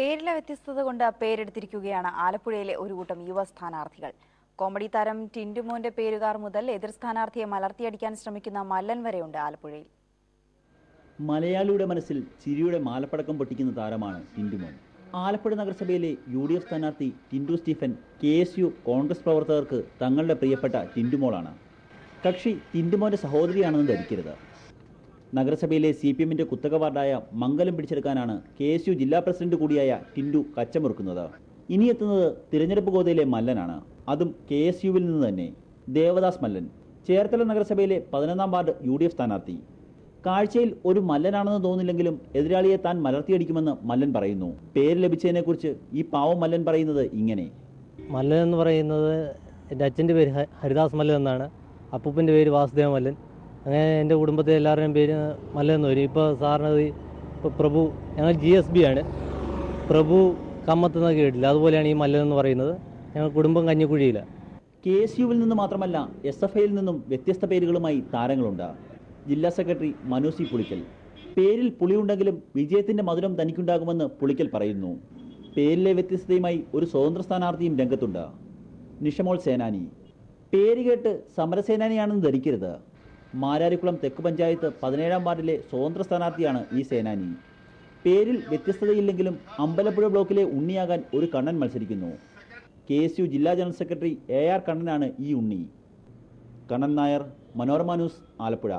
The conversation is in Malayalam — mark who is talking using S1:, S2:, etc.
S1: പേരിലെ വ്യത്യസ്തത കൊണ്ട് പേരെടുത്തിരിക്കുകയാണ് ആലപ്പുഴയിലെ ഒരു കൂട്ടം യുവ സ്ഥാനാർത്ഥികൾ. കോമഡി താരം ടിന്റുമോന്റെ പേരുകാർ മുതൽ എതിർ സ്ഥാനാർത്ഥിയെ മലർത്തിയടിക്കാൻ ശ്രമിക്കുന്ന മല്ലൻ വരെയുണ്ട് ആലപ്പുഴയിൽ.
S2: മലയാളിയുടെ മനസ്സിൽ ചിരിയുടെ മാലപ്പടക്കം പൊട്ടിക്കുന്ന താരമാണ് ടിന്റുമോൻ. ആലപ്പുഴ നഗരസഭയിലെ UDF സ്ഥാനാർത്ഥി ടിന്റു സ്റ്റീഫൻ KSU കോൺഗ്രസ് പ്രവർത്തകർക്ക് തങ്ങളുടെ പ്രിയപ്പെട്ട ടിന്റുമോളാണ്. കക്ഷി ടിന്റുമോന്റെ സഹോദരിയാണെന്ന് ധരിക്കരുത്. നഗരസഭയിലെ CPMന്റെ കുത്തക വാർഡായ മംഗലം പിടിച്ചെടുക്കാനാണ് KSU ജില്ലാ പ്രസിഡന്റ് കൂടിയായ ടിന്റു കച്ചമൊരുക്കുന്നത്. ഇനിയെത്തുന്നത് തിരഞ്ഞെടുപ്പ് ഗോതയിലെ മല്ലനാണ്. അതും KSUവിൽ നിന്ന് തന്നെ. ദേവദാസ് മല്ലൻ, ചേർത്തല നഗരസഭയിലെ 11ാം വാർഡ് UDF സ്ഥാനാർത്ഥി. കാഴ്ചയിൽ ഒരു മല്ലനാണെന്ന് തോന്നില്ലെങ്കിലും എതിരാളിയെ താൻ മലർത്തിയടിക്കുമെന്ന് മല്ലൻ പറയുന്നു. പേര് ലഭിച്ചതിനെക്കുറിച്ച് ഈ പാവം മല്ലൻ പറയുന്നത് ഇങ്ങനെ:
S3: മല്ലൻ എന്ന് പറയുന്നത് എൻ്റെ അച്ഛൻ്റെ പേര് ഹരിദാസ് മല്ലൻ എന്നാണ്. അപ്പൂപ്പൻ്റെ പേര് വാസുദേവ മല്ലൻ. അങ്ങനെ എൻ്റെ കുടുംബത്തെ എല്ലാവരുടെയും പേര് മല്ലൻ എന്ന് വരും. ഇപ്പോൾ സാറിന് ഇപ്പോൾ പ്രഭു, ഞങ്ങൾ GSB ആണ്. പ്രഭു കമ്മത്ത് എന്നൊക്കെ കേട്ടില്ല, അതുപോലെയാണ് ഈ മല്ലൻ എന്ന് പറയുന്നത്. ഞങ്ങൾ കുടുംബം കഞ്ഞിക്കുഴിയില്ല.
S2: KSUവിൽ നിന്ന് മാത്രമല്ല SFIയിൽ നിന്നും വ്യത്യസ്ത പേരുകളുമായി താരങ്ങളുണ്ട്. ജില്ലാ സെക്രട്ടറി മനു C. പുളിക്കൽ. പേരിൽ പുളിയുണ്ടെങ്കിലും വിജയത്തിന്റെ മധുരം തനിക്കുണ്ടാകുമെന്ന് പുളിക്കൽ പറയുന്നു. പേരിലെ വ്യത്യസ്തതയുമായി ഒരു സ്വതന്ത്ര സ്ഥാനാർത്ഥിയും രംഗത്തുണ്ട്, നിഷമോൾ സേനാനി. പേര് കേട്ട് സമരസേനാനിയാണെന്ന് ധരിക്കരുത്. മാരാരിക്കുളം തെക്ക് പഞ്ചായത്ത് 17ാം വാർഡിലെ സ്വതന്ത്ര സ്ഥാനാർത്ഥിയാണ് ഈ സേനാനി. പേരിൽ വ്യത്യസ്തതയില്ലെങ്കിലും അമ്പലപ്പുഴ ബ്ലോക്കിലെ ഉണ്ണിയാകാൻ ഒരു കണ്ണൻ മത്സരിക്കുന്നു. KSU ജില്ലാ ജനറൽ സെക്രട്ടറി AR കണ്ണനാണ് ഈ ഉണ്ണി. കണ്ണൻ നായർ, മനോരമ ന്യൂസ്, ആലപ്പുഴ.